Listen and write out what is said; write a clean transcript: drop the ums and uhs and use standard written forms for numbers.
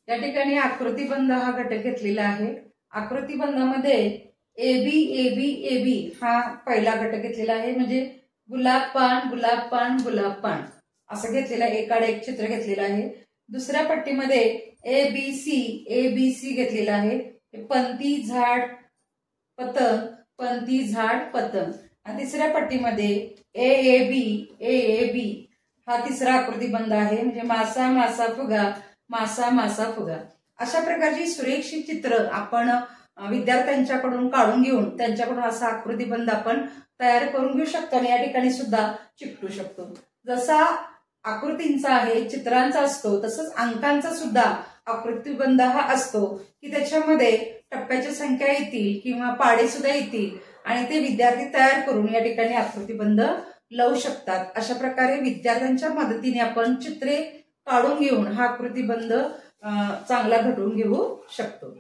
या ठिकाणी आकृतिबंध हा घटक घेतलेला आहे। आकृतिबंधामध्ये एबी एबी एबी हा पहिला घटक घेतलेला आहे, म्हणजे गुलाब पान गुलाब पान गुलाब पान असं घेतलेलं आहे, एकाड एक चित्र घेतलेलं आहे। दुसऱ्या पट्टीमध्ये ए बी सी घेतलेला आहे, पंती झाड पतंग पंती झाड पतंग। आणि तिसऱ्या पट्टीमध्ये ए बी हा तिसरा आकृतिबंध आहे, म्हणजे मासा मासा फुगा मासा मासा फुगा। अशा प्रकारची सुरेख चित्र आपण विद्यार्थ्यांच्याकडून काढून घेऊन त्यांच्याकडून असा आकृतिबंध आपण तयार करून घेऊ शकतो आणि या ठिकाणी सुद्धा चिकटू शकतो। जसा आकृतींचा आहे चित्रांचा असतो तसंच अंकांचा सुद्धा आकृतिबंध हा असतो की त्याच्यामध्ये टप्प्याच्या संख्या येतील किंवा पाढे सुद्धा येतील आणि ते विद्यार्थी तयार करून या ठिकाणी आकृतिबंध लावू शकतात। अशा प्रकारे विद्यार्थ्यांच्या मदतीने आपण चित्रे काढून घेऊन हा आकृतिबंध चांगला घडवून घेऊ शकतो।